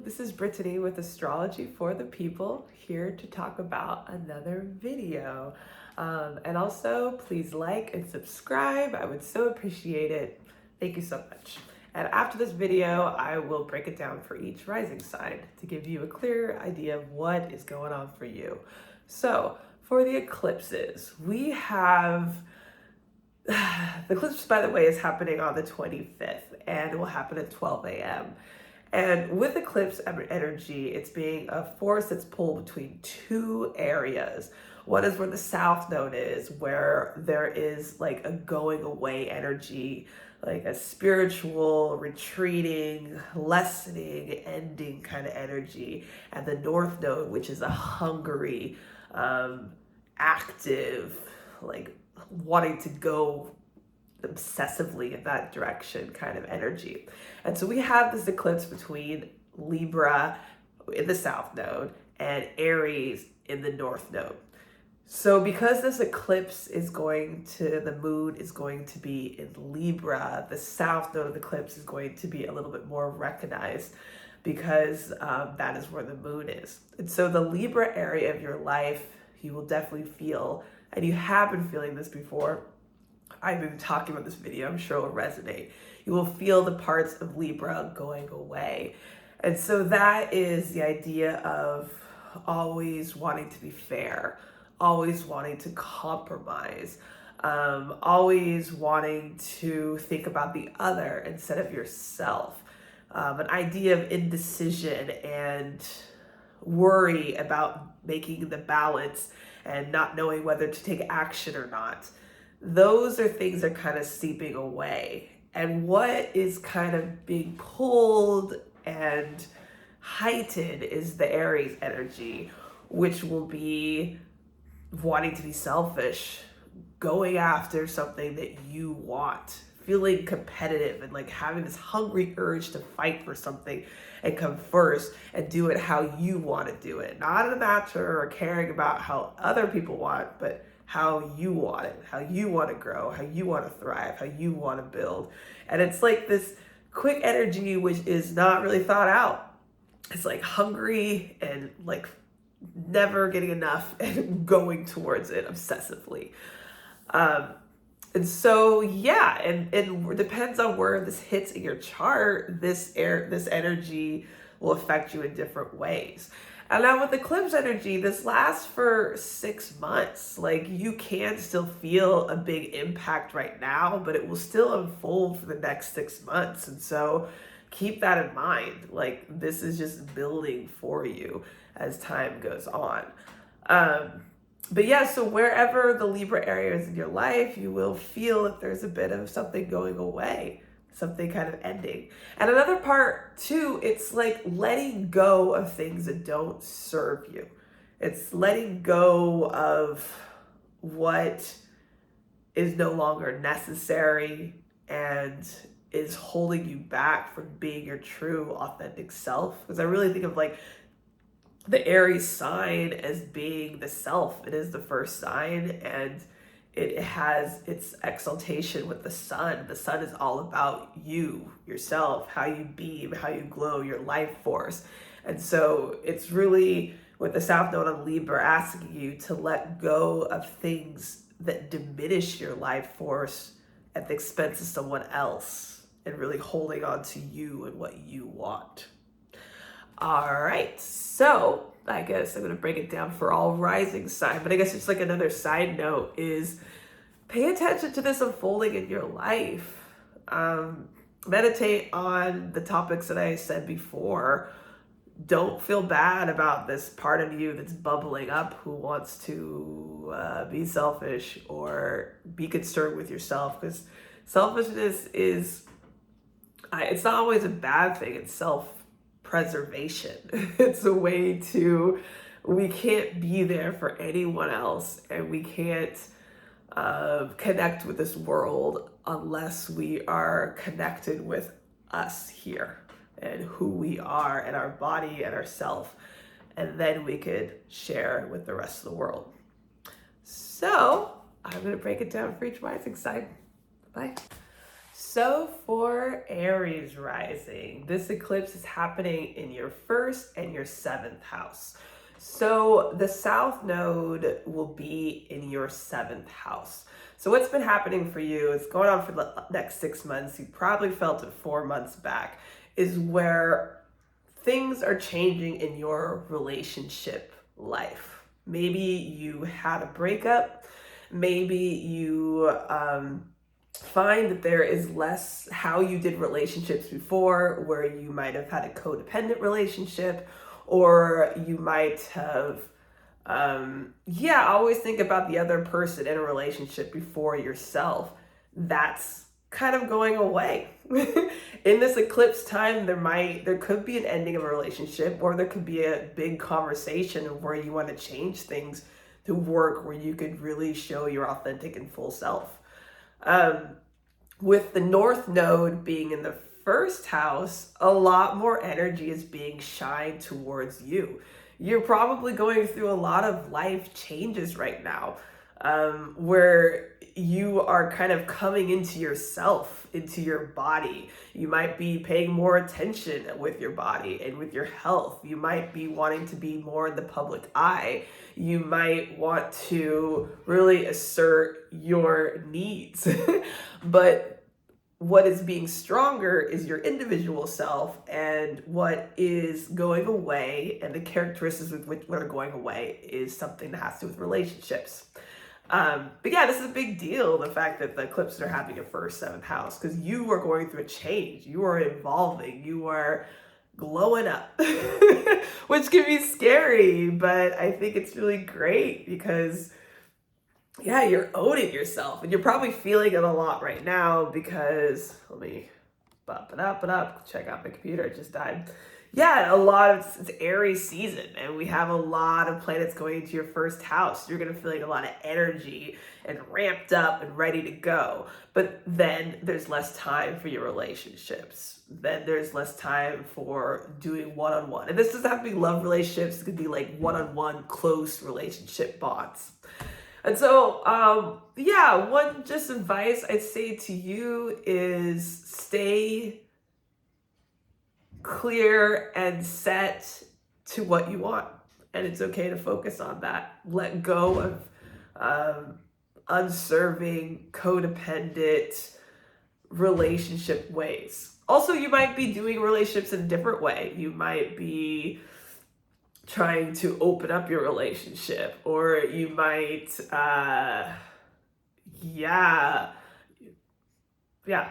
this is Brittany with Astrology for the People, here to talk about another video. And also, please like and subscribe. I would so appreciate it. Thank you so much. And after this video, I will break it down for each rising sign to give you a clear idea of what is going on for you. So, for the eclipses, we have... The eclipse, by the way, is happening on the 25th and it will happen at 12 a.m. And with eclipse energy, it's being a force that's pulled between two areas. One is where the south node is, where there is like a going away energy, like a spiritual, retreating, lessening, ending kind of energy. And the north node, which is a hungry, active, like wanting to go obsessively in that direction kind of energy. And so we have this eclipse between Libra in the south node and Aries in the north node. So because this eclipse is the moon is going to be in Libra, the south node of the eclipse is going to be a little bit more recognized because that is where the moon is. And so the Libra area of your life, you will definitely feel, and you have been feeling this before, I've been talking about this video, I'm sure it will resonate. You will feel the parts of Libra going away. And so that is the idea of always wanting to be fair, always wanting to compromise, always wanting to think about the other instead of yourself. An idea of indecision and worry about making the balance and not knowing whether to take action or not. Those are things that are kind of seeping away. And what is kind of being pulled and heightened is the Aries energy, which will be wanting to be selfish, going after something that you want, feeling competitive and like having this hungry urge to fight for something and come first and do it how you want to do it. Not in a matter or caring about how other people want, but how you want it, how you want to grow, how you want to thrive, how you want to build. And it's like this quick energy, which is not really thought out. It's like hungry and like never getting enough and going towards it obsessively. And so, yeah, and it depends on where this hits in your chart, this energy will affect you in different ways. And now with eclipse energy, this lasts for 6 months. Like you can still feel a big impact right now, but it will still unfold for the next 6 months. And so keep that in mind. Like this is just building for you as time goes on. But yeah, so wherever the Libra area is in your life, you will feel that there's a bit of something going away, something kind of ending. And another part too, it's like letting go of things that don't serve you. It's letting go of what is no longer necessary and is holding you back from being your true, authentic self. Because I really think of like the Aries sign as being the self. It is the first sign and it has its exaltation with the sun. The sun is all about you, yourself, how you beam, how you glow, your life force. And so it's really with the South Node on Libra asking you to let go of things that diminish your life force at the expense of someone else and really holding on to you and what you want. All right, so I guess I'm going to break it down for all rising sign, but I guess it's like another side note is pay attention to this unfolding in your life. Meditate on the topics that I said before. Don't feel bad about this part of you that's bubbling up who wants to be selfish or be concerned with yourself, because selfishness is, it's not always a bad thing. It's self-preservation. It's a way to, we can't be there for anyone else and we can't connect with this world unless we are connected with us here and who we are and our body and ourself, and then we could share with the rest of the world. So I'm going to break it down for each rising sign. Bye. So for Aries rising, this eclipse is happening in your first and your seventh house. So the South Node will be in your seventh house. So what's been happening for you, it's going on for the next 6 months, you probably felt it 4 months back, is where things are changing in your relationship life. Maybe you had a breakup, maybe you find that there is less how you did relationships before, where you might have had a codependent relationship, or you might have always think about the other person in a relationship before yourself. That's kind of going away. In this eclipse time, there could be an ending of a relationship, or there could be a big conversation of where you want to change things to work, where you could really show your authentic and full self. With the North Node being in the first house, a lot more energy is being shined towards you. You're probably going through a lot of life changes right now, where you are kind of coming into yourself, into your body. You might be paying more attention with your body and with your health. You might be wanting to be more in the public eye. You might want to really assert your needs. But what is being stronger is your individual self, and what is going away and the characteristics with which what are going away is something that has to do with relationships. But yeah, this is a big deal, the fact that the eclipses are having a first, seventh house, because you are going through a change. You are evolving. You are glowing up, which can be scary, but I think it's really great because, yeah, you're owning yourself, and you're probably feeling it a lot right now because, let me bump it up, check out my computer, it just died. Yeah, it's Aries season, and we have a lot of planets going into your first house. You're going to feel like a lot of energy and ramped up and ready to go. But then there's less time for your relationships. Then there's less time for doing one-on-one. And this doesn't have to be love relationships. It could be like one-on-one close relationship bonds. And so, one just advice I'd say to you is stay clear and set to what you want. And it's okay to focus on that. Let go of unserving, codependent relationship ways. Also, you might be doing relationships in a different way. You might be trying to open up your relationship, or you might,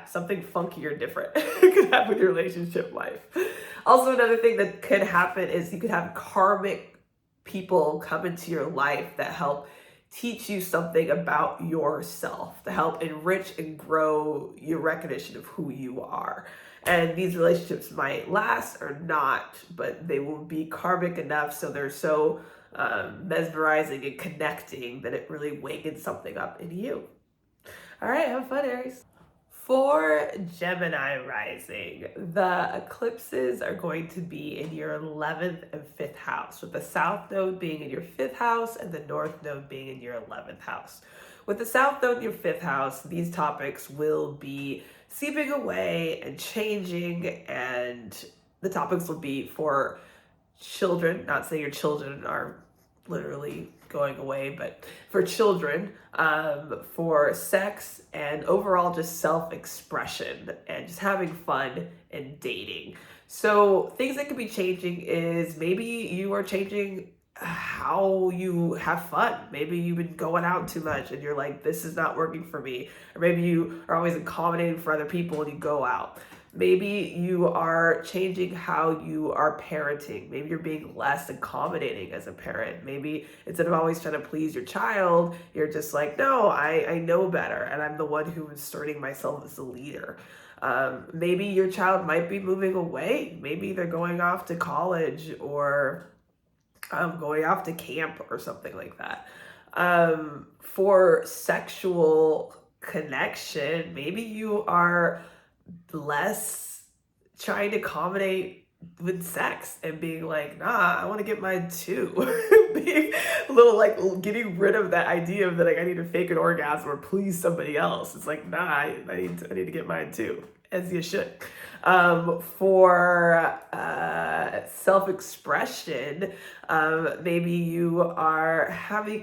something funky or different could happen with your relationship life. Also, another thing that could happen is you could have karmic people come into your life that help teach you something about yourself, to help enrich and grow your recognition of who you are. And these relationships might last or not, but they will be karmic enough so they're so mesmerizing and connecting that it really wakens something up in you. All right, have fun, Aries. For Gemini rising, the eclipses are going to be in your 11th and 5th house, with the South Node being in your 5th house and the North Node being in your 11th house. With the South Node in your 5th house, these topics will be seeping away and changing, and the topics will be for children, not saying your children are literally going away, but for children, for sex, and overall just self-expression and just having fun and dating. So things that could be changing is maybe you are changing how you have fun. Maybe you've been going out too much and you're like, this is not working for me. Or maybe you are always accommodating for other people and you go out. Maybe you are changing how you are parenting. Maybe you're being less accommodating as a parent. Maybe instead of always trying to please your child, you're just like, no, I know better, and I'm the one who is asserting myself as a leader. Maybe your child might be moving away. Maybe they're going off to college, or going off to camp or something like that. For sexual connection, maybe you are less trying to accommodate with sex and being like, nah, I want to get mine too. Being a little like getting rid of that idea of that, like, I need to fake an orgasm or please somebody else. It's like, nah, I need to get mine too, as you should. For self-expression, maybe you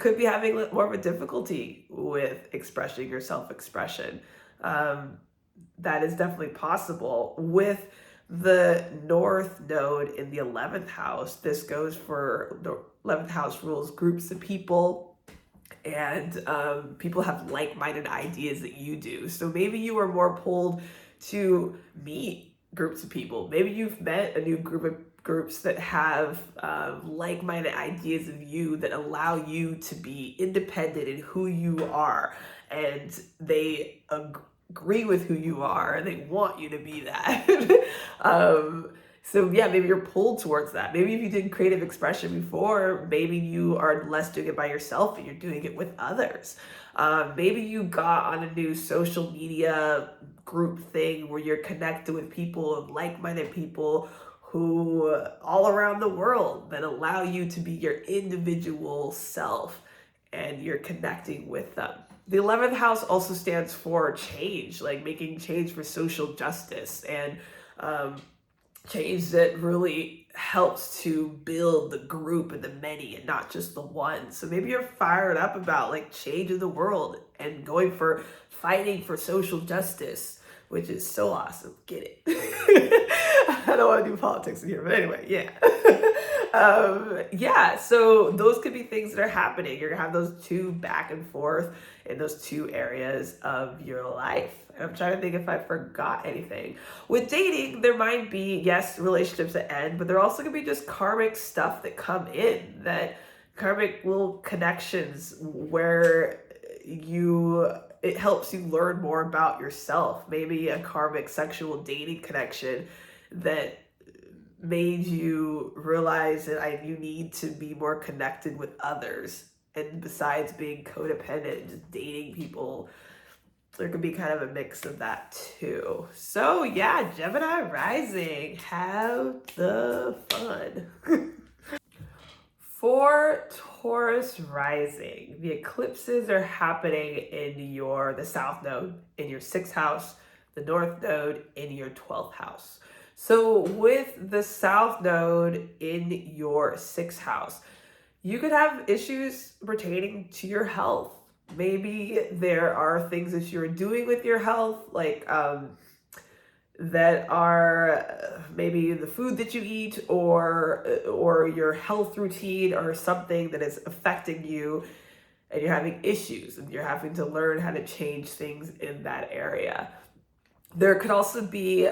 could be having more of a difficulty with expressing your self-expression. That is definitely possible with the North Node in the 11th house. This goes for the 11th house rules groups of people, and people have like-minded ideas that you do. So maybe you are more pulled to meet groups of people. Maybe you've met a new group of groups that have like-minded ideas of you that allow you to be independent in who you are, and they agree with who you are and they want you to be that. So yeah, maybe you're pulled towards that. Maybe if you did creative expression before, maybe you are less doing it by yourself and you're doing it with others. Maybe you got on a new social media group thing where you're connected with people, like-minded people who all around the world that allow you to be your individual self, and you're connecting with them. The 11th house also stands for change, like making change for social justice, and change that really helps to build the group and the many and not just the one. So maybe you're fired up about like changing the world and going for fighting for social justice, which is so awesome. Get it? I don't want to do politics in here, but anyway, yeah. Yeah, so those could be things that are happening. You're gonna have those two back and forth in those two areas of your life. I'm trying to think if I forgot anything. With dating, there might be, yes, relationships that end, but there also could be just karmic stuff that come in, that karmic little connections where it helps you learn more about yourself. Maybe a karmic sexual dating connection that made you realize that you need to be more connected with others. And besides being codependent and just dating people, there could be kind of a mix of that too. So yeah, Gemini rising, have the fun. For Taurus rising, the eclipses are happening in the South Node in your 6th house, the North Node in your 12th house. So with the South Node in your 6th house, you could have issues pertaining to your health. Maybe there are things that you're doing with your health, like that are maybe the food that you eat or your health routine or something that is affecting you, and you're having issues and you're having to learn how to change things in that area. There could also be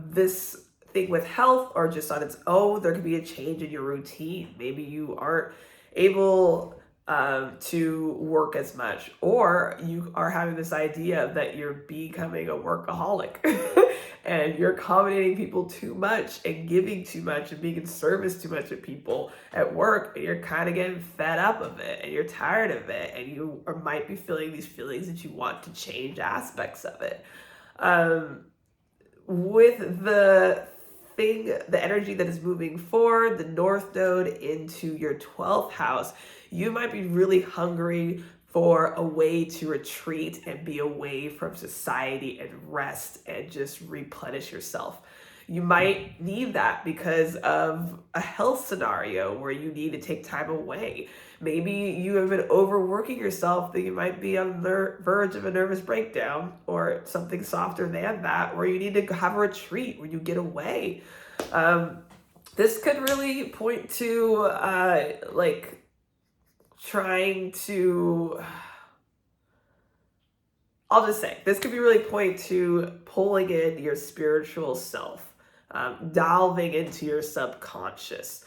this thing with health, or just on its own, there could be a change in your routine. Maybe you aren't able to work as much, or you are having this idea that you're becoming a workaholic and you're accommodating people too much and giving too much and being in service too much of people at work, and you're kind of getting fed up of it and you're tired of it, and you might be feeling these feelings that you want to change aspects of it. With the energy that is moving forward, the North Node into your 12th house, you might be really hungry for a way to retreat and be away from society and rest and just replenish yourself. You might need that because of a health scenario where you need to take time away. Maybe you have been overworking yourself that you might be on the verge of a nervous breakdown, or something softer than that, where you need to have a retreat where you get away. This could really point to like trying to, I'll just say, this could be really point to pulling in your spiritual self, delving into your subconscious,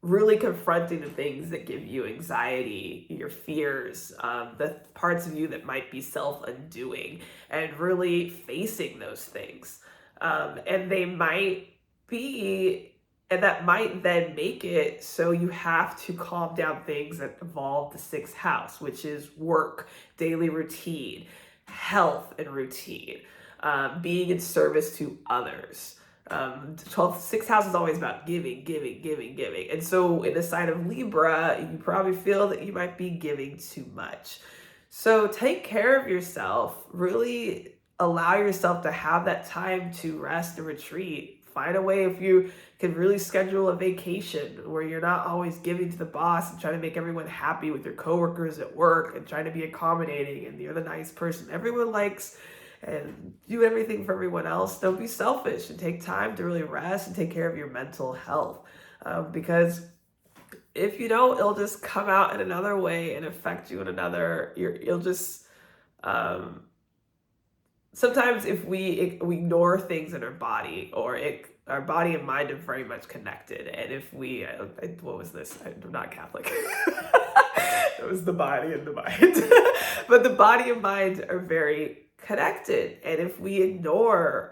really confronting the things that give you anxiety, your fears, the parts of you that might be self-undoing, and really facing those things. And they might be, and that might then make it so you have to calm down things that involve the 6th house, which is work, daily routine, health and routine, being in service to others. Sixth house is always about giving, giving, giving, giving. And so in the sign of Libra, you probably feel that you might be giving too much. So take care of yourself, really allow yourself to have that time to rest and retreat. Find a way, if you can, really schedule a vacation where you're not always giving to the boss and trying to make everyone happy with your coworkers at work and trying to be accommodating and you're the nice person everyone likes and do everything for everyone else. Don't be selfish and take time to really rest and take care of your mental health. Because if you don't, it'll just come out in another way and affect you in another. You'll just, sometimes if we ignore things in our body, or our body and mind are very much connected. And if we, what was this? I'm not Catholic. It was the body and the mind. But the body and mind are very connected. And if we ignore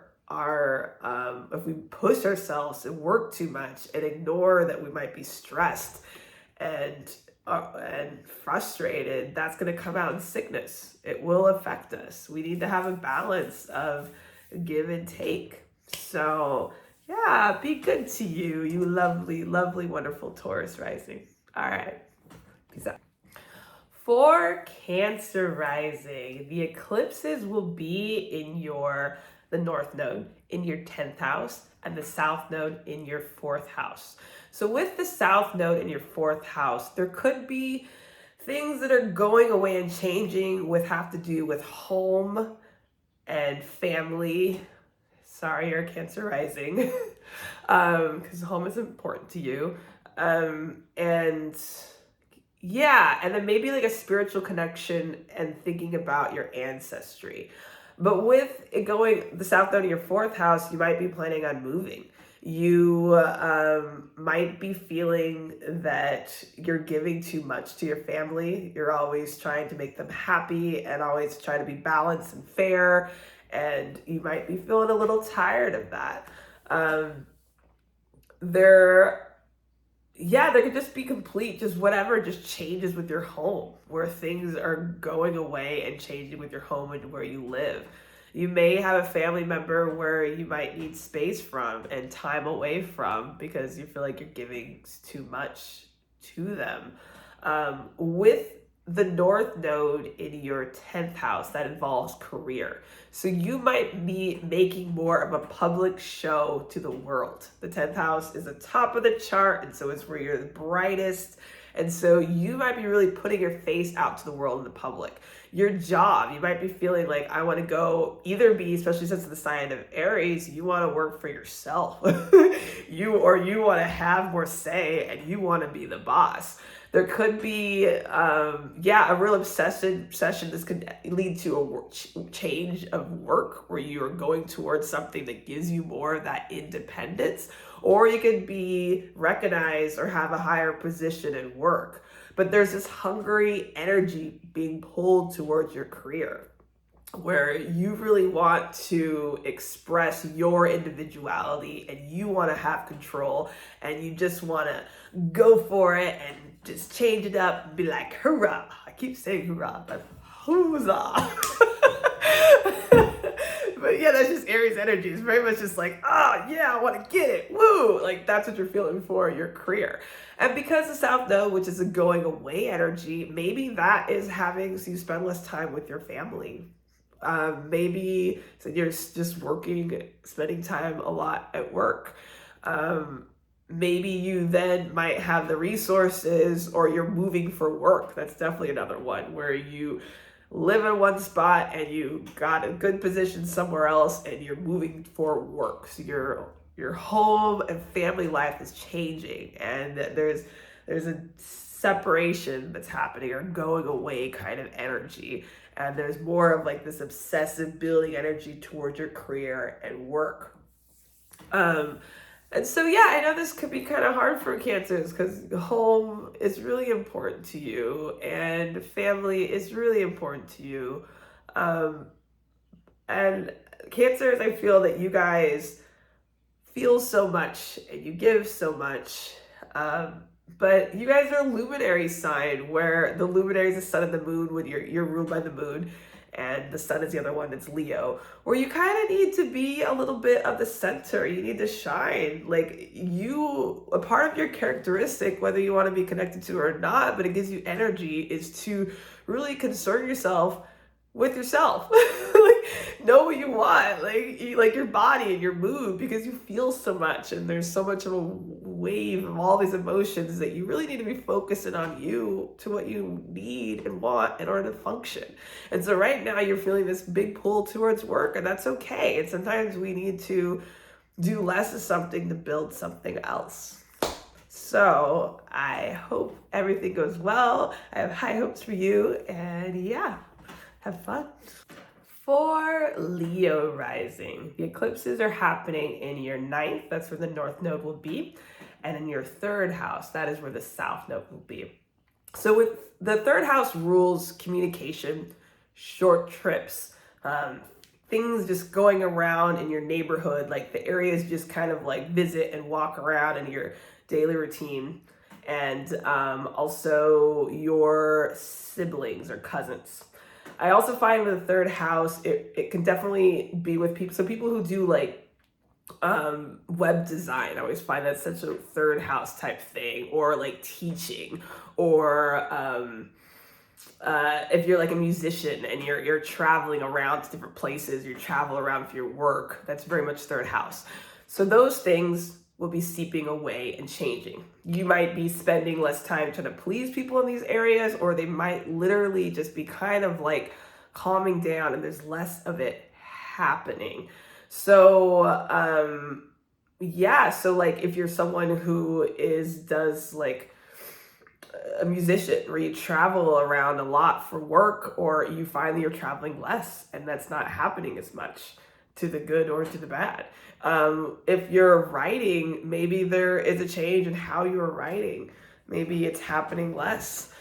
if we push ourselves and work too much and ignore that we might be stressed and frustrated, that's going to come out in sickness. It will affect us. We need to have a balance of give and take. So yeah, be good to you, you lovely, lovely, wonderful Taurus rising. All right, peace out. For Cancer rising, the eclipses will be in the North Node in your 10th house and the South Node in your 4th house. So with the South Node in your 4th house, there could be things that are going away and changing have to do with home and family. Sorry, you're Cancer rising, because home is important to you. And yeah, and then maybe like a spiritual connection and thinking about your ancestry. But with it going the South Node in your 4th house, you might be planning on moving. You might be feeling that you're giving too much to your family. You're always trying to make them happy and always trying to be balanced and fair. And you might be feeling a little tired of that. There could just be just changes with your home, where things are going away and changing with your home and where you live. You may have a family member where you might need space from and time away from because you feel like you're giving too much to them. With the North Node in your 10th house, that involves career. So you might be making more of a public show to the world. The 10th house is the top of the chart, and so it's where you're the brightest. And so you might be really putting your face out to the world in the public. Your job, you might be feeling like, I want to go especially since the sign of Aries, you want to work for yourself. you want to have more say and you want to be the boss. There could be, a real obsession. This could lead to a change of work where you are going towards something that gives you more of that independence, or you could be recognized or have a higher position in work. But there's this hungry energy being pulled towards your career, where you really want to express your individuality and you want to have control and you just want to go for it and just change it up and be like, hurrah. I keep saying hurrah, but huzzah. But yeah, that's just Aries energy. It's very much just like, I want to get it. Woo! Like that's what you're feeling for your career. And because the South Node, which is a going away energy, maybe that is having so you spend less time with your family. Maybe so you're just working, spending time a lot at work. Maybe you then might have the resources, or you're moving for work. That's definitely another one where you live in one spot and you got a good position somewhere else and you're moving for work. So your home and family life is changing, and there's a separation that's happening or going away kind of energy. And there's more of like this obsessive building energy towards your career and work. And so, I know this could be kind of hard for Cancers because home is really important to you and family is really important to you. And Cancers, I feel that you guys feel so much and you give so much. But you guys are a luminary sign, where the luminary is the sun and the moon when you're ruled by the moon. and the sun is the other one that's Leo, where you kind of need to be a little bit of the center. You need to shine. Like a part of your characteristic, whether you want to be connected to it or not, but it gives you energy, is to really concern yourself with yourself. Like, know what you want, like your body and your mood, because you feel so much and there's so much of a wave of all these emotions that you really need to be focusing on you, to what you need and want in order to function. And so right now you're feeling this big pull towards work, and that's okay. And sometimes we need to do less of something to build something else. So I hope everything goes well. I have high hopes for you, and yeah, have fun. For Leo rising, the eclipses are happening in your 9th, that's where the North Node will be, and in your 3rd house, that is where the South Node will be. So with the 3rd house rules communication, short trips, things just going around in your neighborhood, like the areas just kind of like visit and walk around in your daily routine, and also your siblings or cousins. I also find with the 3rd house, it can definitely be with people. So people who do like web design, I always find that's such a 3rd house type thing, or like teaching, or if you're like a musician and you're traveling around to different places, you travel around for your work, that's very much 3rd house. So those things will be seeping away and changing. You might be spending less time trying to please people in these areas, or they might literally just be kind of like calming down and there's less of it happening. So so like if you're someone who does like a musician, where you travel around a lot for work, or you find that you're traveling less and that's not happening as much, to the good or to the bad. If you're writing, maybe there is a change in how you're writing. Maybe it's happening less.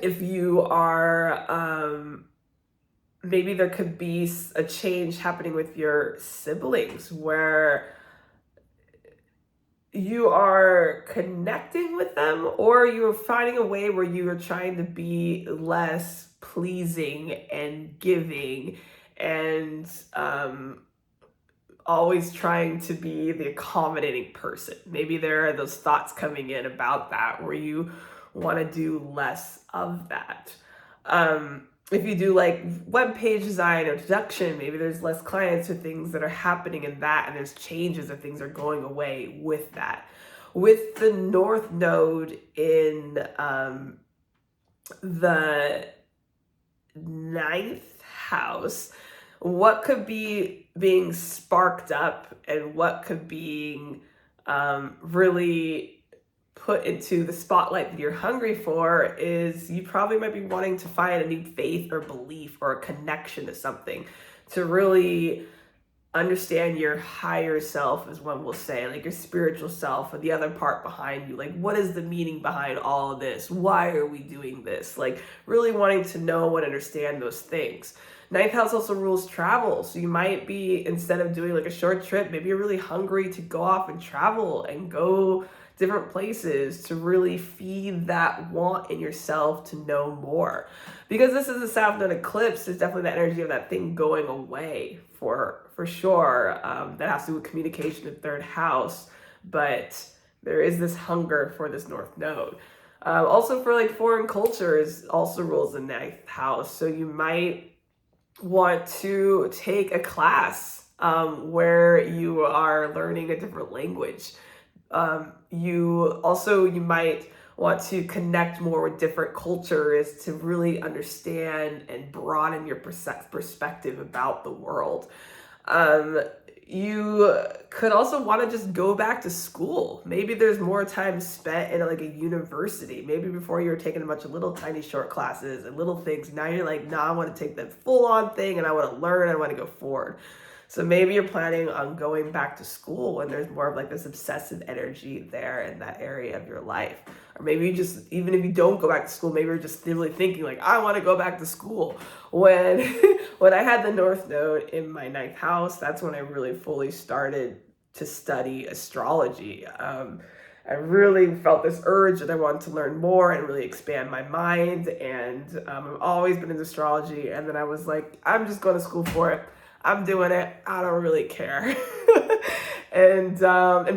If you are, maybe there could be a change happening with your siblings, where you are connecting with them, or you're finding a way where you are trying to be less pleasing and giving, and always trying to be the accommodating person. Maybe there are those thoughts coming in about that, where you want to do less of that. If you do like web page design or production, maybe there's less clients or things that are happening in that, and there's changes or things are going away with that. With the North Node in the 9th house, what could be being sparked up and what could be really put into the spotlight that you're hungry for is you probably might be wanting to find a new faith or belief or a connection to something, to really understand your higher self, as one will say, like your spiritual self, or the other part behind you. Like, what is the meaning behind all of this? Why are we doing this? Like, really wanting to know and understand those things. 9th house also rules travel. So you might be, instead of doing like a short trip, maybe you're really hungry to go off and travel and go different places, to really feed that want in yourself to know more. Because this is a South Node eclipse, there's definitely that energy of that thing going away for sure. That has to do with communication in 3rd house, but there is this hunger for this North Node. Also for like foreign cultures, also rules the 9th house. So you might want to take a class where you are learning a different language. You might want to connect more with different cultures to really understand and broaden your perspective about the world. You could also want to just go back to school. Maybe there's more time spent in like a university. Maybe before you were taking a bunch of little tiny short classes and little things. Now you're like, I want to take the full on thing and I want to learn, I want to go forward. So maybe you're planning on going back to school when there's more of like this obsessive energy there in that area of your life. Or maybe you just, even if you don't go back to school, maybe you're just really thinking like, I want to go back to school. When I had the North Node in my 9th house, that's when I really fully started to study astrology. I really felt this urge that I wanted to learn more and really expand my mind. And I've always been into astrology. And then I was like, I'm just going to school for it. I'm doing it. I don't really care. And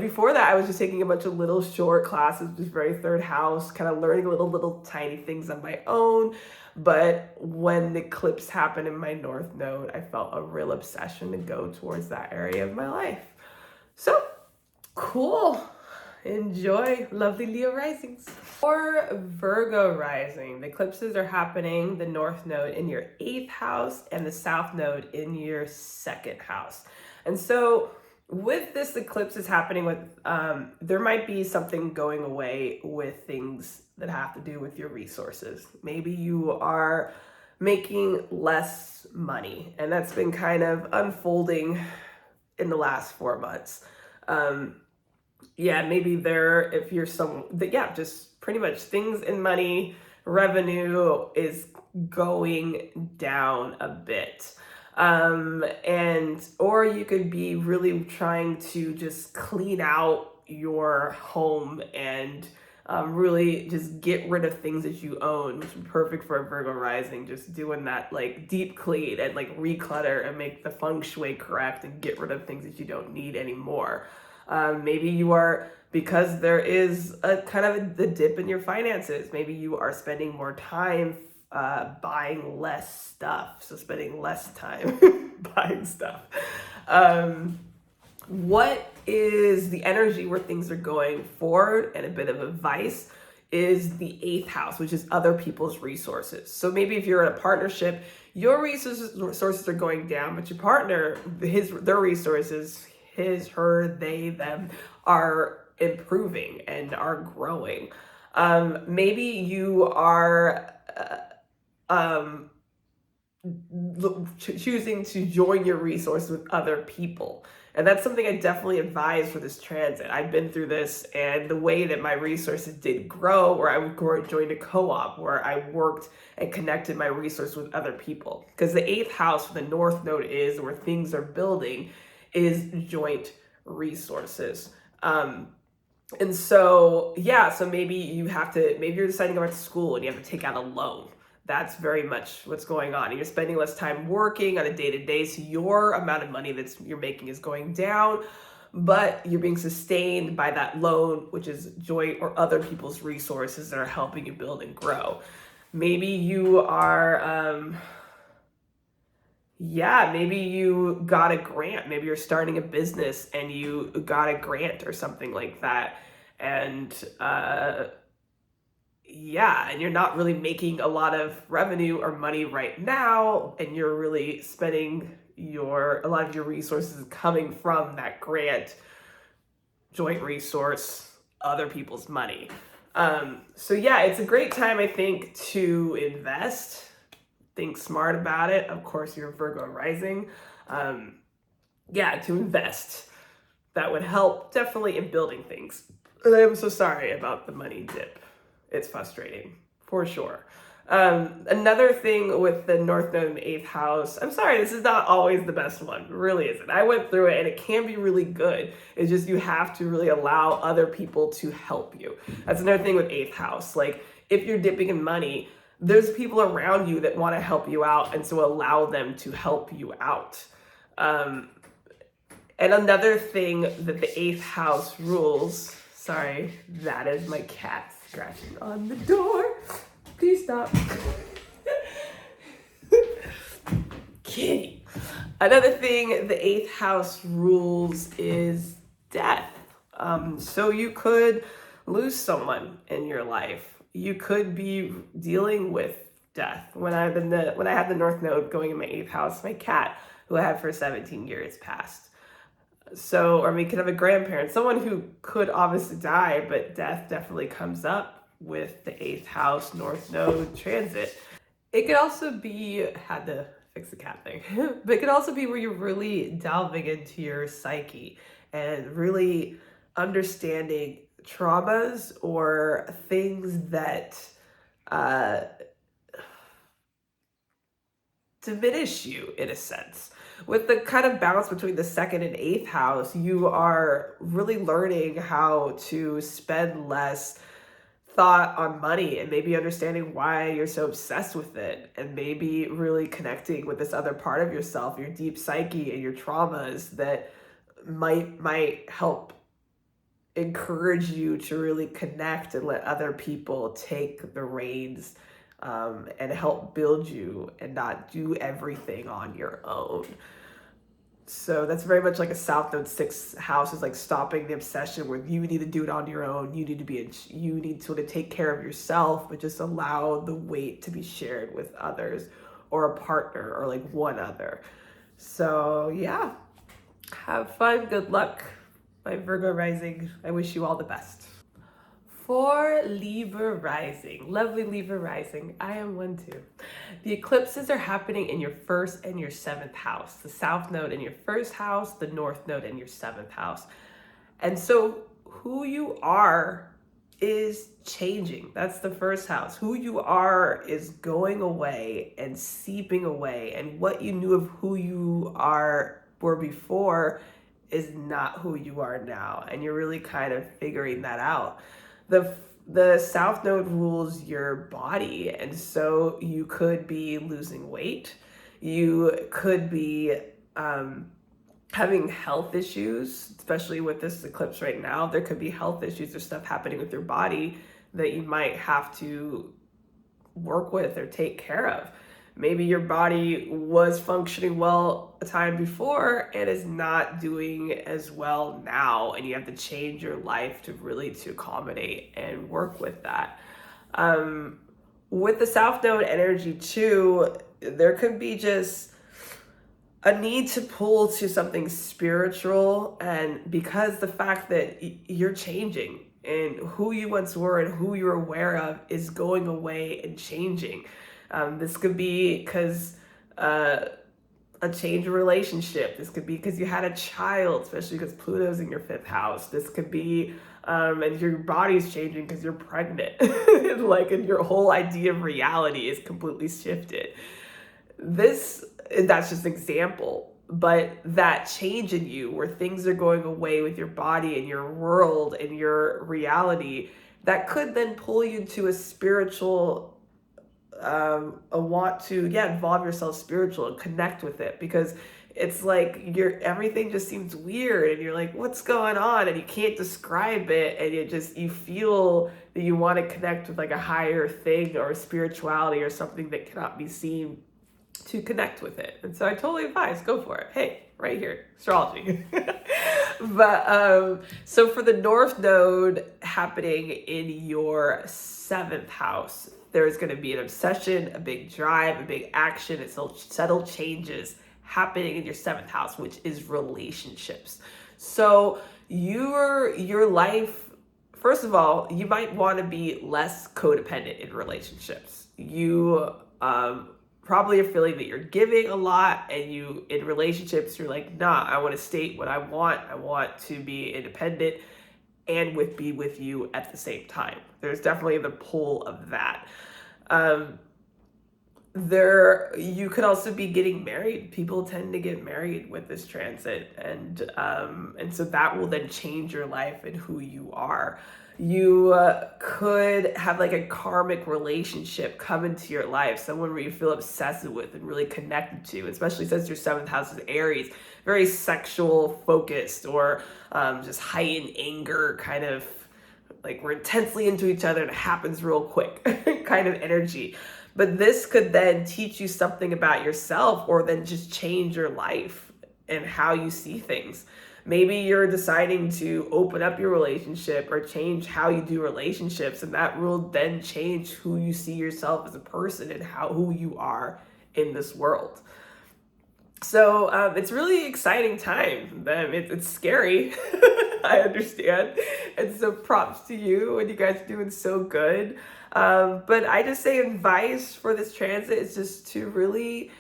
before that, I was just taking a bunch of little short classes, just very third house, kind of learning little tiny things on my own. But when the eclipse happened in my North Node, I felt a real obsession to go towards that area of my life. So cool. Enjoy. Lovely Leo risings. For Virgo rising, the eclipses are happening, the North Node in your 8th house and the South Node in your 2nd house. And so with this eclipse is happening with, there might be something going away with things that have to do with your resources. Maybe you are making less money, and that's been kind of unfolding in the last 4 months. Maybe if you're just pretty much things in money, revenue is going down a bit. Or you could be really trying to just clean out your home and really just get rid of things that you own, which is perfect for a Virgo rising, just doing that like deep clean and like reclutter and make the feng shui correct and get rid of things that you don't need anymore. Maybe you are, because there is a kind of the dip in your finances, maybe you are spending more time buying less stuff, so spending less time buying stuff. What is the energy where things are going forward, and a bit of advice is the 8th house, which is other people's resources. So maybe if you're in a partnership, your resources are going down, but your partner, their resources, his, her, they, them, are improving and are growing. Maybe you are choosing to join your resource with other people. And that's something I definitely advise for this transit. I've been through this, and the way that my resources did grow, where I would join a co-op, where I worked and connected my resource with other people. Because the 8th house for the North Node is where things are building, is joint resources. So maybe you're deciding to go back to school and you have to take out a loan. That's very much what's going on. You're spending less time working on a day-to-day, so your amount of money you're making is going down, but you're being sustained by that loan, which is joint or other people's resources that are helping you build and grow. Maybe you are, maybe you got a grant. Maybe you're starting a business and you got a grant or something like that. And you're not really making a lot of revenue or money right now, and you're really spending a lot of your resources coming from that grant, joint resource, other people's money. It's a great time, I think, to invest. Think smart about it. Of course, you're Virgo rising. To invest. That would help definitely in building things. And I'm so sorry about the money dip. It's frustrating, for sure. Another thing with the North Node in the 8th house, I'm sorry, this is not always the best one. It really isn't. I went through it and it can be really good. It's just you have to really allow other people to help you. That's another thing with 8th house. Like, if you're dipping in money, there's people around you that want to help you out, and so allow them to help you out. And another thing that the 8th house rules, sorry, that is my cat scratching on the door. Please stop. Kitty. Another thing the 8th house rules is death. So you could lose someone in your life. You could be dealing with death. When I had the North Node going in my 8th house, my cat, who I had for 17 years, passed. Or we could have a grandparent, someone who could obviously die, but death definitely comes up with the 8th house North Node transit. It could also be, had to fix the cat thing, but it could also be where you're really delving into your psyche and really understanding traumas or things that diminish you in a sense. with the kind of balance between the second and eighth house, you are really learning how to spend less thought on money, and maybe understanding why you're so obsessed with it, and maybe really connecting with this other part of yourself, your deep psyche and your traumas that might help encourage you to really connect and let other people take the reins, and help build you and not do everything on your own. So that's very much like a South Node 6 house is like stopping the obsession where you need to do it on your own. You need to sort of take care of yourself, but just allow the weight to be shared with others or a partner or like one other. So yeah, have fun. Good luck, my Virgo rising. I wish you all the best. For Libra rising, lovely Libra rising, I am one too. The eclipses are happening in your first and your seventh house. The South Node in your first house, the North Node in your seventh house. And so who you are is changing. That's the first house. Who you are is going away and seeping away. And what you knew of who you were before is not who you are now. And you're really kind of figuring that out. The South Node rules your body, and so you could be losing weight. You could be having health issues, especially with this eclipse right now. There could be health issues or stuff happening with your body that you might have to work with or take care of. Maybe your body was functioning well a time before and is not doing as well now, and you have to change your life to accommodate and work with that. With the South Node energy too, there could be just a need to pull to something spiritual, and because the fact that you're changing and who you once were and who you're aware of is going away and changing. This could be because a change in relationship. This could be because you had a child, especially because Pluto's in your fifth house. This could be, and your body's changing because you're pregnant. And your whole idea of reality is completely shifted. That's just an example. But that change in you, where things are going away with your body and your world and your reality, that could then pull you to a spiritual a want to involve yourself spiritual and connect with it, because it's like everything just seems weird and you're like, what's going on? And you can't describe it, and you feel that you want to connect with like a higher thing or spirituality or something that cannot be seen to connect with it. And so I totally advise, go for it. Hey, right here, astrology. But so for the North Node happening in your seventh house, there's going to be an obsession, a big drive, a big action, and subtle changes happening in your seventh house, which is relationships. So your life, first of all, you might want to be less codependent in relationships. You probably are feeling that you're giving a lot, and in relationships, you're like, nah, I want to state what I want. I want to be independent and be with you at the same time. There's definitely the pull of that. You could also be getting married. People tend to get married with this transit, and so that will then change your life and who you are. You could have like a karmic relationship come into your life, someone where you feel obsessive with and really connected to, especially since your seventh house is Aries, very sexual focused, or just heightened anger, kind of like we're intensely into each other and it happens real quick kind of energy. But this could then teach you something about yourself, or then just change your life and how you see things. Maybe you're deciding to open up your relationship or change how you do relationships, and that will then change who you see yourself as a person and who you are in this world. So it's really exciting time. It's scary. I understand. And so props to you, and you guys are doing so good. But I just say advice for this transit is just to really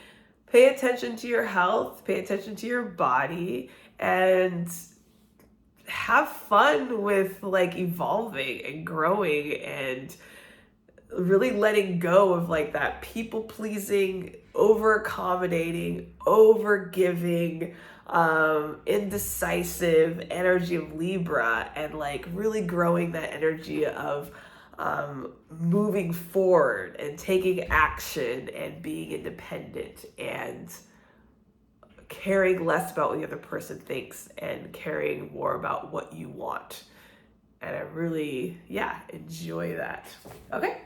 pay attention to your health, pay attention to your body, and have fun with like evolving and growing and really letting go of like that people pleasing, over accommodating, over giving, indecisive energy of Libra, and like really growing that energy of moving forward and taking action and being independent and caring less about what the other person thinks and caring more about what you want. And I really, enjoy that. Okay.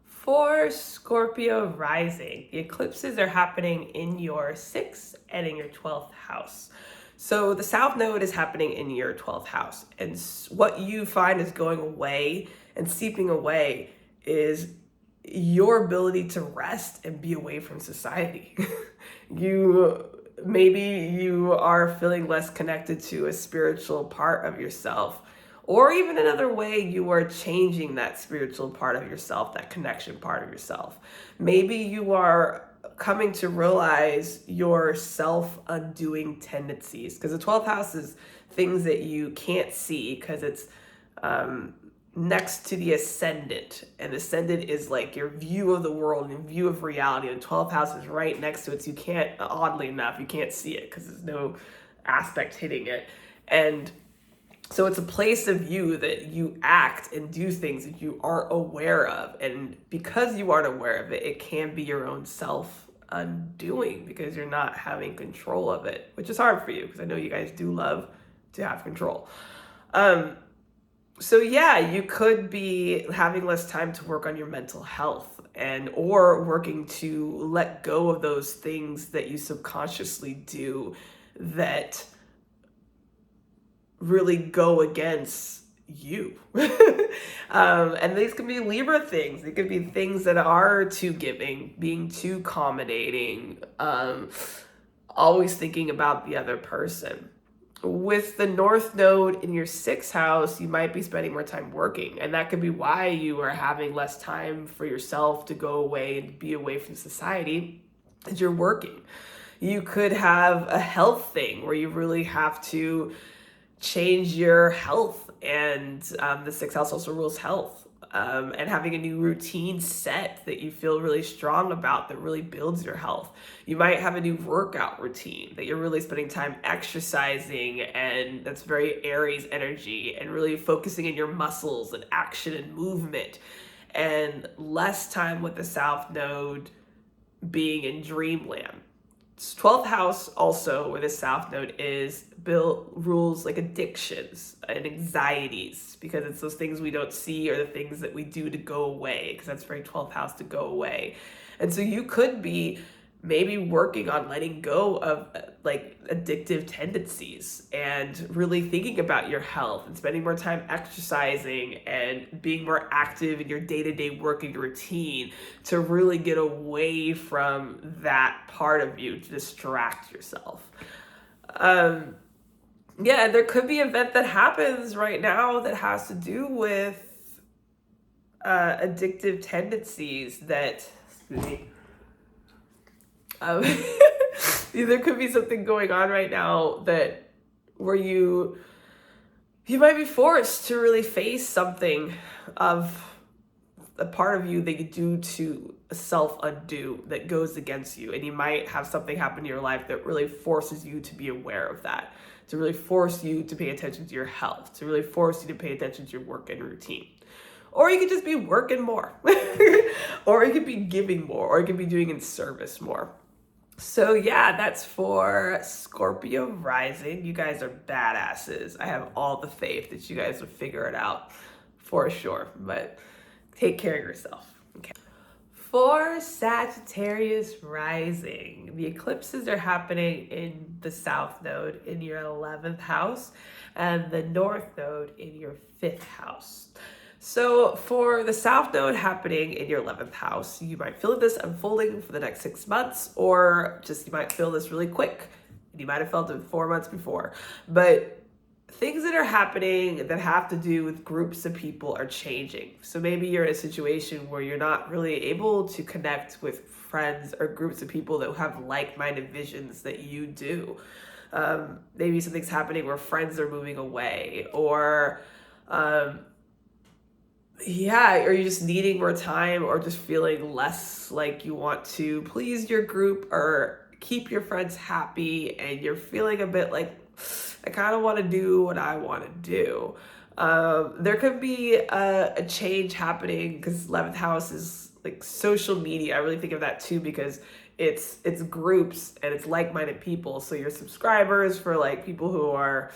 For Scorpio rising, the eclipses are happening in your 6th and in your 12th house. So the South Node is happening in your 12th house. And what you find is going away and seeping away is your ability to rest and be away from society. Maybe you are feeling less connected to a spiritual part of yourself. Or even another way, you are changing that spiritual part of yourself, that connection part of yourself. Maybe you are coming to realize your self-undoing tendencies, because the 12th house is things that you can't see because it's next to the ascendant. And ascendant is like your view of the world and view of reality. And 12th house is right next to it. So you can't, oddly enough, you can't see it because there's no aspect hitting it. And so it's a place of you that you act and do things that you aren't aware of. And because you aren't aware of it, it can be your own self-undoing because you're not having control of it, which is hard for you because I know you guys do love to have control. So you could be having less time to work on your mental health or working to let go of those things that you subconsciously do that really go against you. And these can be Libra things. It could be things that are too giving, being too accommodating, always thinking about the other person. With the North Node in your 6th house, you might be spending more time working. And that could be why you are having less time for yourself to go away and be away from society, as you're working. You could have a health thing where you really have to change your health, and the 6th house also rules health, and having a new routine set that you feel really strong about that really builds your health. You might have a new workout routine that you're really spending time exercising, and that's very Aries energy, and really focusing in your muscles and action and movement, and less time with the South Node being in dreamland. 12th house also, where the South Node is, rules like addictions and anxieties, because it's those things we don't see or the things that we do to go away, because that's very 12th house, to go away. And so you could be maybe working on letting go of like addictive tendencies and really thinking about your health and spending more time exercising and being more active in your day-to-day working routine to really get away from that part of you, to distract yourself. There could be an event that happens right now that has to do with addictive tendencies that, there could be something going on right now that where you might be forced to really face something of a part of you that you do to self-undo that goes against you. And you might have something happen in your life that really forces you to be aware of that, to really force you to pay attention to your health, to really force you to pay attention to your work and routine. Or you could just be working more, or you could be giving more, or you could be doing in service more. So that's for Scorpio rising. You guys are badasses. I have all the faith that you guys will figure it out for sure, but take care of yourself. Okay. For Sagittarius rising, the eclipses are happening in the South Node in your 11th house and the North Node in your 5th house. So for the South Node happening in your 11th house, you might feel this unfolding for the next 6 months, or just you might feel this really quick. You might have felt it 4 months before. But things that are happening that have to do with groups of people are changing. So maybe you're in a situation where you're not really able to connect with friends or groups of people that have like-minded visions that you do. Maybe something's happening where friends are moving away, or yeah, or you're just needing more time, or just feeling less like you want to please your group or keep your friends happy, and you're feeling a bit like, I kind of want to do what I want to do. There could be a change happening because 11th house is like social media. I really think of that too, because it's groups and it's like-minded people. So your subscribers for like people who are,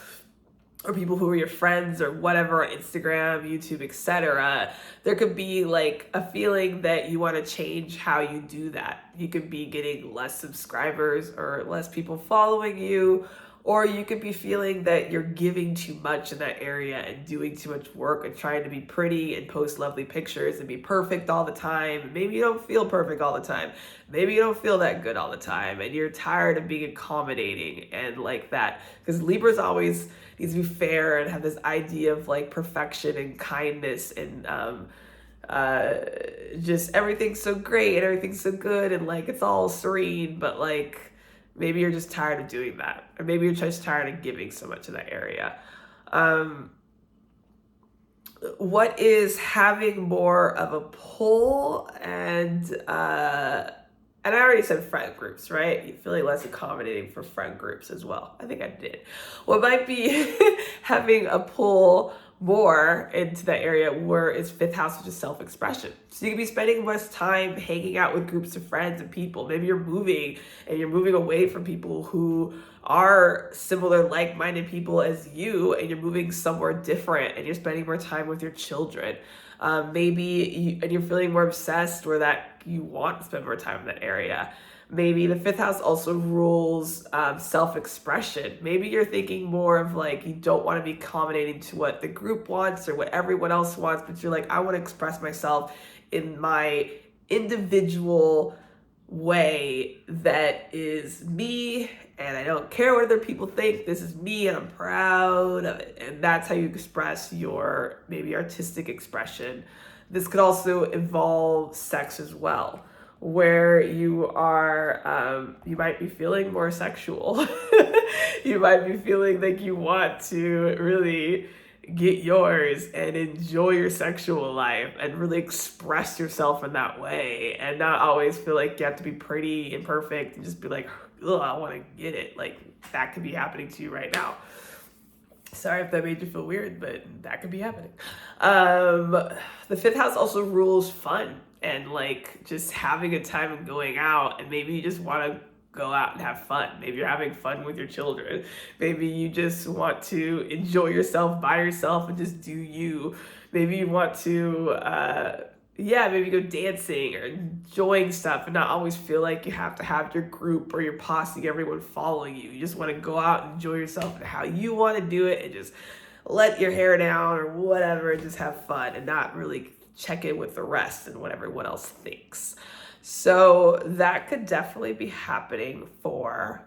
or people who are your friends or whatever on Instagram, YouTube, etc. There could be like a feeling that you want to change how you do that. You could be getting less subscribers or less people following you, or you could be feeling that you're giving too much in that area and doing too much work and trying to be pretty and post lovely pictures and be perfect all the time. Maybe you don't feel perfect all the time. Maybe you don't feel that good all the time, and you're tired of being accommodating and like that. Because Libra's always needs to be fair and have this idea of like perfection and kindness and just everything's so great and everything's so good and like it's all serene, but like maybe you're just tired of doing that, or maybe you're just tired of giving so much in that area. What is having more of a pull, and I already said friend groups, right? You feel like less accommodating for friend groups as well. I think I did. What might be having a pull more into that area where it's fifth house, which is self-expression. So you can be spending less time hanging out with groups of friends and people. Maybe you're moving and you're moving away from people who are similar, like-minded people as you, and you're moving somewhere different and you're spending more time with your children. And you're feeling more obsessed, where that you want to spend more time in that area. Maybe the fifth house also rules self-expression. Maybe you're thinking more of like, you don't want to be accommodating to what the group wants or what everyone else wants, but you're like, I want to express myself in my individual way that is me, and I don't care what other people think. This is me and I'm proud of it. And that's how you express your maybe artistic expression. This could also involve sex as well, where you are, you might be feeling more sexual. You might be feeling like you want to really get yours and enjoy your sexual life and really express yourself in that way, and not always feel like you have to be pretty and perfect and just be like, ugh, I want to get it. Like that could be happening to you right now. Sorry if that made you feel weird, but that could be happening. The fifth house also rules fun and like just having a time and going out, and maybe you just want to go out and have fun. Maybe you're having fun with your children. Maybe you just want to enjoy yourself by yourself and just do you. Maybe you want to maybe go dancing or enjoying stuff and not always feel like you have to have your group or your posse, everyone following you. You just want to go out and enjoy yourself and how you want to do it, and just let your hair down or whatever and just have fun and not really check in with the rest and what everyone else thinks. So that could definitely be happening for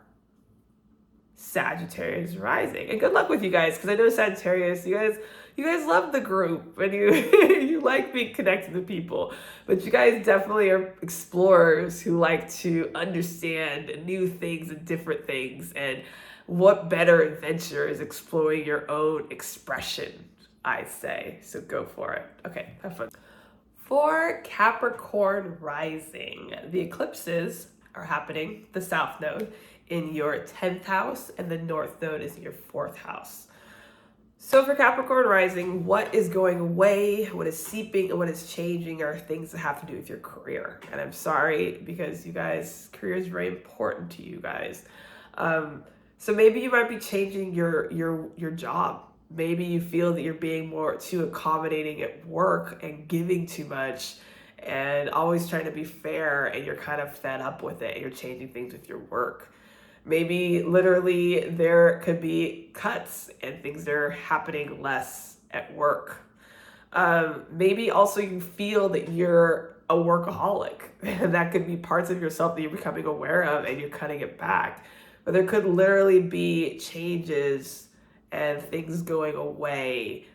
Sagittarius rising. And good luck with you guys, because I know Sagittarius, you guys love the group and you you like being connected to people, but you guys definitely are explorers who like to understand new things and different things, and what better adventure is exploring your own expression, I say. So go for it. Okay, have fun. For Capricorn rising, the eclipses are happening, the south node in your 10th house and the north node is in your 4th house. So for Capricorn rising, what is going away, what is seeping, and what is changing are things that have to do with your career. And I'm sorry, because you guys, career is very important to you guys. So maybe you might be changing your job. Maybe you feel that you're being more too accommodating at work and giving too much and always trying to be fair, and you're kind of fed up with it and you're changing things with your work. Maybe literally there could be cuts and things that are happening less at work. Maybe also you feel that you're a workaholic, and that could be parts of yourself that you're becoming aware of and you're cutting it back. But there could literally be changes and things going away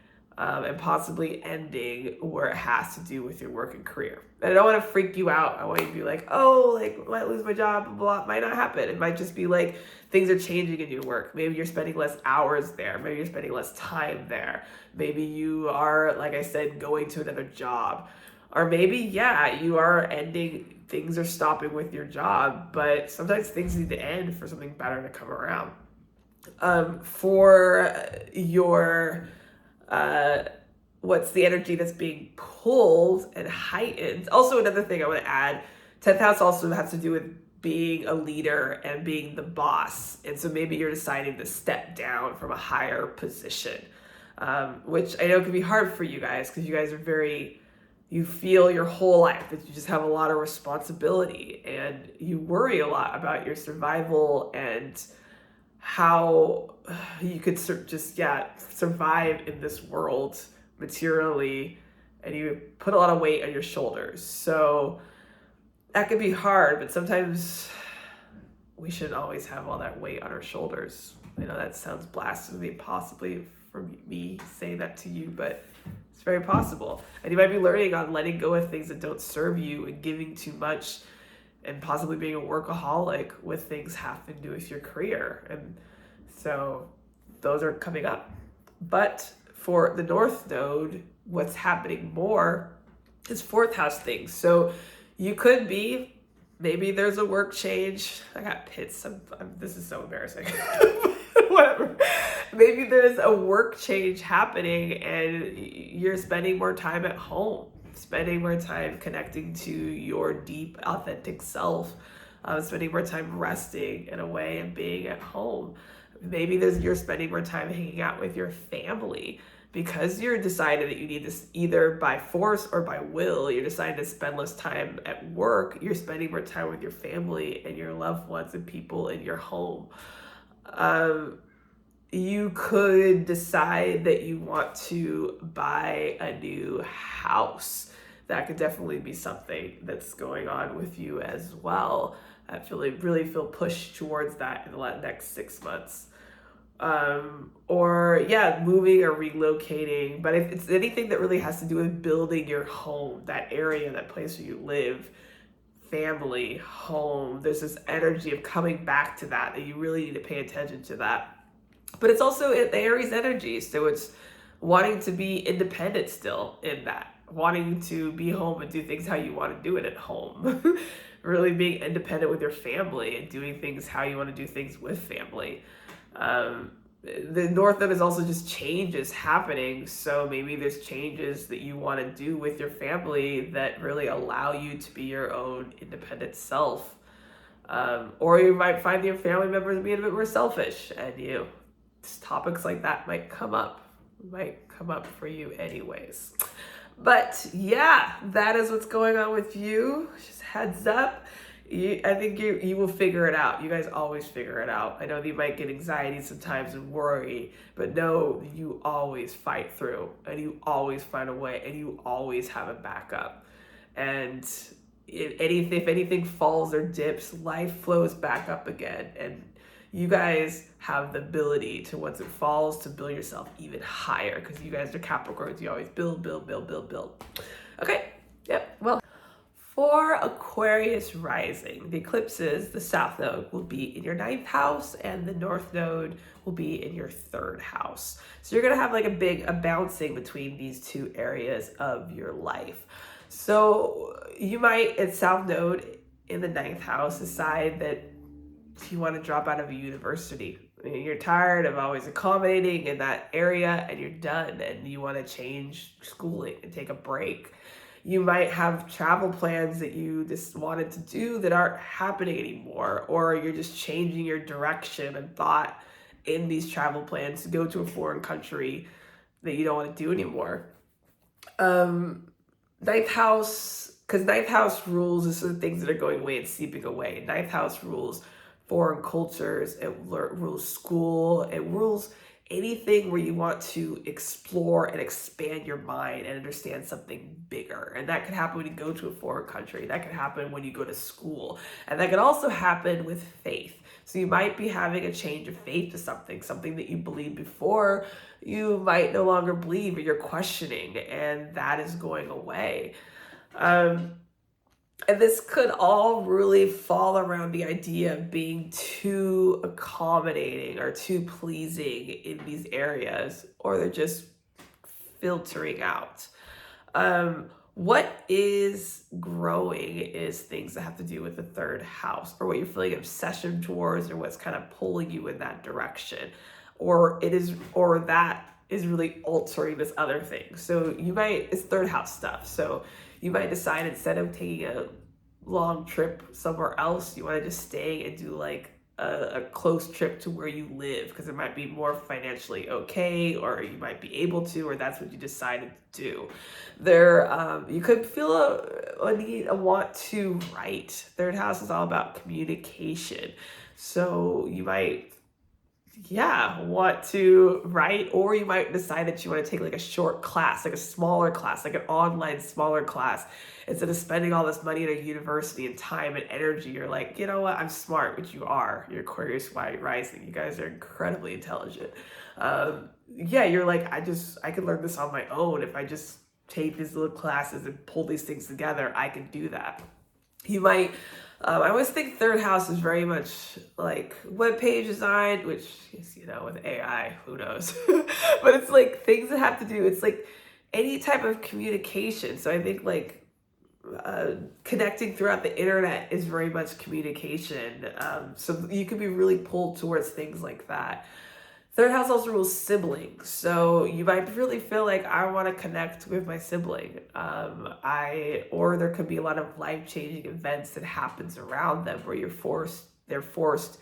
and possibly ending where it has to do with your work and career. And I don't want to freak you out. I want you to be like, oh, like I might lose my job, blah, blah, blah. It might not happen. It might just be like things are changing in your work. Maybe you're spending less hours there. Maybe you're spending less time there. Maybe you are, like I said, going to another job. Or maybe, yeah, you are ending, things are stopping with your job, but sometimes things need to end for something better to come around. For your, what's the energy that's being pulled and heightened. Also, another thing I want to add, 10th house also has to do with being a leader and being the boss. And so maybe you're deciding to step down from a higher position, which I know can be hard for you guys because you guys are you feel your whole life that you just have a lot of responsibility and you worry a lot about your survival and how you could survive in this world materially, and you put a lot of weight on your shoulders. So that could be hard, but sometimes we shouldn't always have all that weight on our shoulders. I know that sounds blasphemy, possibly from me saying that to you, but it's very possible. And you might be learning on letting go of things that don't serve you and giving too much and possibly being a workaholic with things having to do with your career. And so those are coming up. But for the North Node, what's happening more is 4th house things. So you could be, maybe there's a work change. I got pits. This is so embarrassing. Whatever. Maybe there's a work change happening and you're spending more time at home, spending more time connecting to your deep, authentic self, spending more time resting in a way and being at home. Maybe you're spending more time hanging out with your family because you're decided that you need this either by force or by will. You're deciding to spend less time at work. You're spending more time with your family and your loved ones and people in your home. You could decide that you want to buy a new house. That could definitely be something that's going on with you as well. I really feel pushed towards that in the next 6 months. Or moving or relocating. But if it's anything that really has to do with building your home, that area, that place where you live, family, home, there's this energy of coming back to that you really need to pay attention to that. But it's also the Aries energy, so it's wanting to be independent still in that, wanting to be home and do things how you want to do it at home. Really being independent with your family and doing things how you want to do things with family. The North Node is also just changes happening, so maybe there's changes that you want to do with your family that really allow you to be your own independent self. Or you might find your family members being a bit more selfish, and topics like that might come up for you anyways. But yeah, that is what's going on with you. Just heads up. I think you will figure it out. You guys always figure it out. I know that you might get anxiety sometimes and worry, but no, you always fight through and you always find a way and you always have a backup. And if anything falls or dips, life flows back up again. And you guys have the ability to, once it falls, to build yourself even higher because you guys are Capricorns. You always build. Okay. Yep. Well, for Aquarius rising, the eclipses, the South Node will be in your 9th house and the North Node will be in your 3rd house. So you're going to have like a bouncing between these two areas of your life. So you might, at South Node in the 9th house, decide that you want to drop out of a university. You're tired of always accommodating in that area and you're done and you want to change schooling and take a break. You might have travel plans that you just wanted to do that aren't happening anymore, or you're just changing your direction and thought in these travel plans to go to a foreign country that you don't want to do anymore. 9th house, because 9th house rules is the things that are going away and seeping away. 9th house rules foreign cultures, it rules school, it rules anything where you want to explore and expand your mind and understand something bigger. And that could happen when you go to a foreign country. That could happen when you go to school. And that could also happen with faith. So you might be having a change of faith to something that you believed before, you might no longer believe, or you're questioning, and that is going away. And this could all really fall around the idea of being too accommodating or too pleasing in these areas, or they're just filtering out. What is growing is things that have to do with the third house, or what you're feeling obsession towards, or what's kind of pulling you in that direction, or that is really altering this other thing. So it's third house stuff. So you might decide, instead of taking a long trip somewhere else, you want to just stay and do like a close trip to where you live, because it might be more financially okay, or you might be able to, or that's what you decided to do. You could feel a want to write. Third house is all about communication. So you might want to write, or you might decide that you want to take like a short class, like a smaller class, like an online smaller class. Instead of spending all this money at a university and time and energy, you're like, you know what, I'm smart, which you are. You're Aquarius rising. You guys are incredibly intelligent. You're like, I could learn this on my own. If I just take these little classes and pull these things together, I can do that. You might, I always think third house is very much like web page design, which is, with AI, who knows? But it's like things that have to do, it's like any type of communication. So I think like connecting throughout the internet is very much communication. So you can be really pulled towards things like that. Third house also rules siblings. So you might really feel like, I want to connect with my sibling. Or there could be a lot of life-changing events that happens around them where they're forced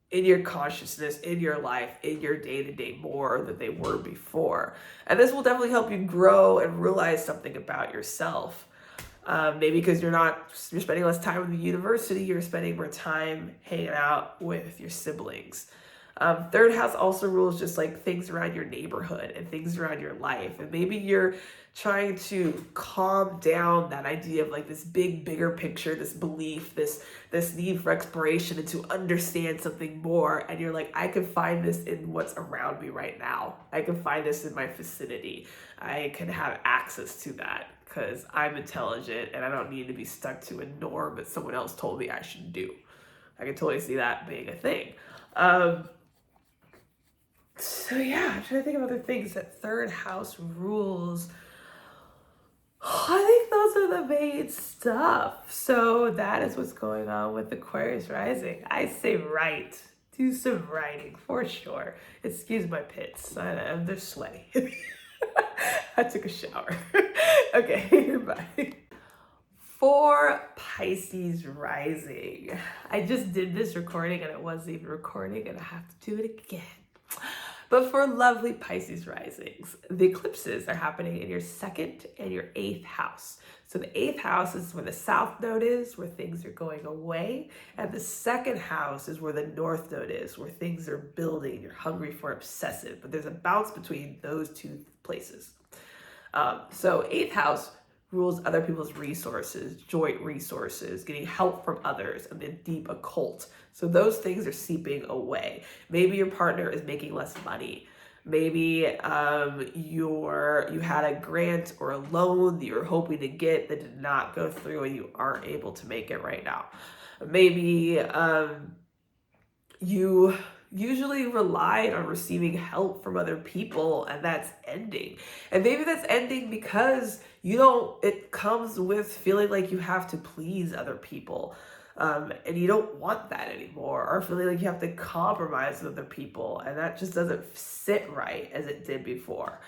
in your consciousness, in your life, in your day-to-day more than they were before. And this will definitely help you grow and realize something about yourself. Maybe because you're spending less time in the university, you're spending more time hanging out with your siblings. Third house also rules just like things around your neighborhood and things around your life. And maybe you're trying to calm down that idea of like this bigger picture, this belief, this need for exploration and to understand something more. And you're like, I can find this in what's around me right now. I can find this in my vicinity. I can have access to that because I'm intelligent and I don't need to be stuck to a norm that someone else told me I should do. I can totally see that being a thing. So yeah, I'm trying to think of other things that third house rules. I think those are the main stuff. So that is what's going on with Aquarius rising. I say write. Do some writing for sure. Excuse my pits. They're sweaty. I took a shower. Okay, bye. For Pisces rising, I just did this recording and it wasn't even recording, and I have to do it again. But for lovely Pisces risings, the eclipses are happening in your 2nd and your 8th house. So the 8th house is where the South Node is, where things are going away. And the 2nd house is where the North Node is, where things are building. You're hungry for obsessive. But there's a bounce between those two places. So 8th house rules other people's resources, joint resources, getting help from others, and the deep occult. So those things are seeping away. Maybe your partner is making less money. Maybe you had a grant or a loan that you were hoping to get that did not go through and you aren't able to make it right now. Maybe you usually relied on receiving help from other people and that's ending. And maybe that's ending because it comes with feeling like you have to please other people. And you don't want that anymore, or feeling like you have to compromise with other people, and that just doesn't sit right as it did before.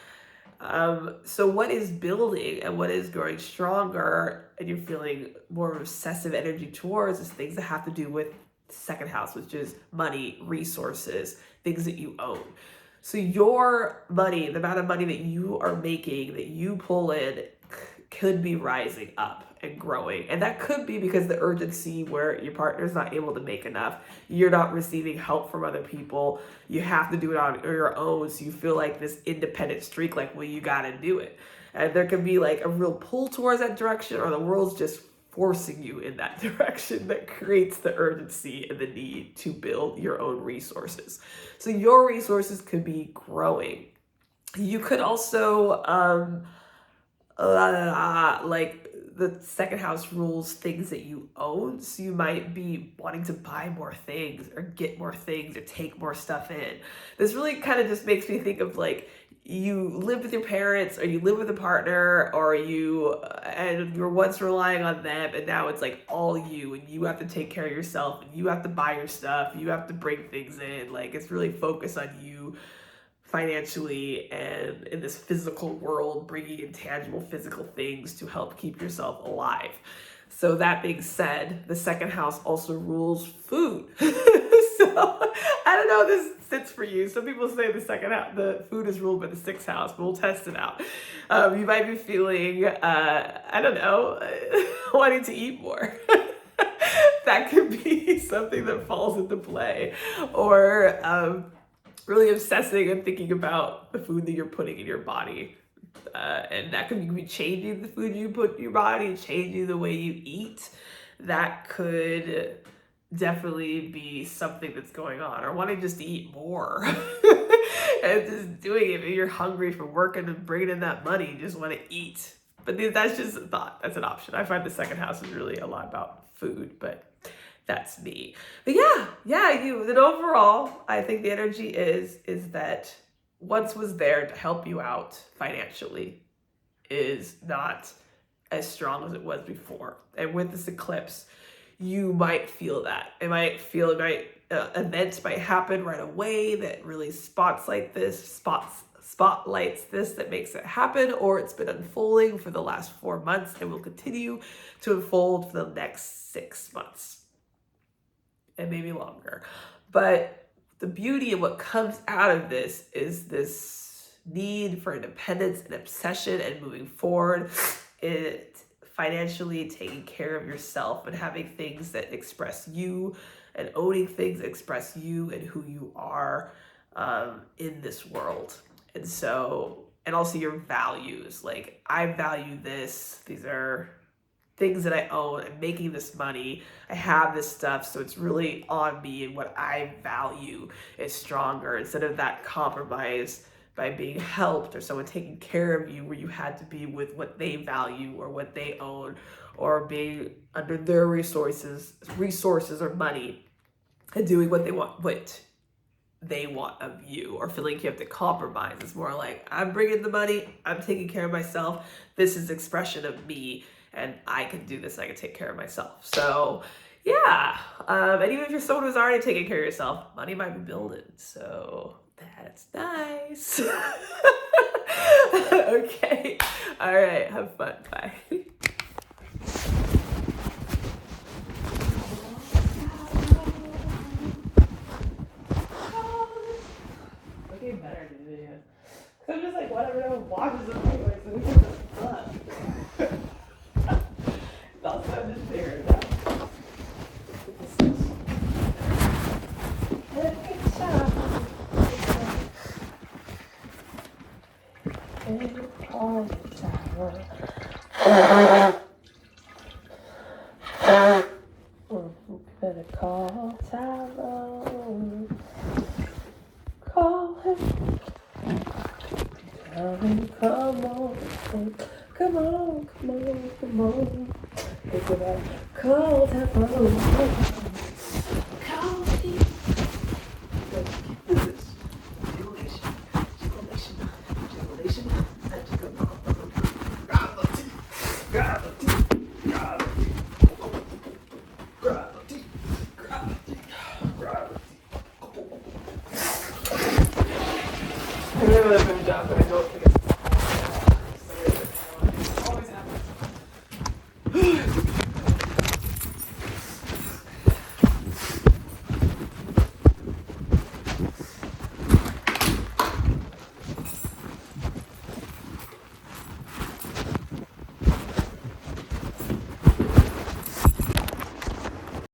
So what is building and what is growing stronger and you're feeling more obsessive energy towards is things that have to do with the 2nd house, which is money, resources, things that you own. So your money, the amount of money that you are making, that you pull in, could be rising up and growing. And that could be because the urgency where your partner's not able to make enough, you're not receiving help from other people, you have to do it on your own, so you feel like this independent streak, like, well, you got to do it. And there can be like a real pull towards that direction, or the world's just forcing you in that direction that creates the urgency and the need to build your own resources. So your resources could be growing. You could also, like, the second house rules things that you own. So you might be wanting to buy more things or get more things or take more stuff in. This really kind of just makes me think of like, you live with your parents, or you live with a partner, or and you're once relying on them, and now it's like all you, and you have to take care of yourself, and you have to buy your stuff, you have to bring things in. Like, it's really focused on you financially and in this physical world, bringing in tangible physical things to help keep yourself alive. So that being said, the second house also rules food. So I don't know if this sits for you. Some people say the food is ruled by the sixth house, but we'll test it out. You might be feeling, I don't know, wanting to eat more. That could be something that falls into play. Or really obsessing and thinking about the food that you're putting in your body. And that could be changing the food you put in your body, changing the way you eat. That could definitely be something that's going on, or wanting just to eat more and just doing it. Maybe you're hungry from working and bringing in that money, you just want to eat. But that's just a thought. That's an option. I find the second house is really a lot about food, but that's me. But then overall, I think the energy is that once was there to help you out financially is not as strong as it was before. And with this eclipse, you might feel that. Events might happen right away that really spotlights this, that makes it happen, or it's been unfolding for the last 4 months and will continue to unfold for the next 6 months and maybe longer. But the beauty of what comes out of this is this need for independence and obsession and moving forward. It financially taking care of yourself and having things that express you, and owning things that express you and who you are in this world. And so, and also your values. Like, I value this. These are things that I own. I'm making this money. I have this stuff. So it's really on me, and what I value is stronger, instead of that compromise by being helped or someone taking care of you where you had to be with what they value or what they own, or being under their resources or money and doing what they want of you, or feeling like you have to compromise. It's more like, I'm bringing the money, I'm taking care of myself. This is expression of me, and I can do this, and I can take care of myself. So yeah, and even if you're someone who's already taking care of yourself, money might be building. So that's nice. Okay. All right. Have fun. Bye. Okay, better in the video. So I'm just like, whatever, no one watches them anyway, so who gives a fuck? Also, I'm just figuring it out. Good job. Better call Tyrone. Call him. Tell him, come on. Come on. Think about call Tyrone. Call him. Always happens.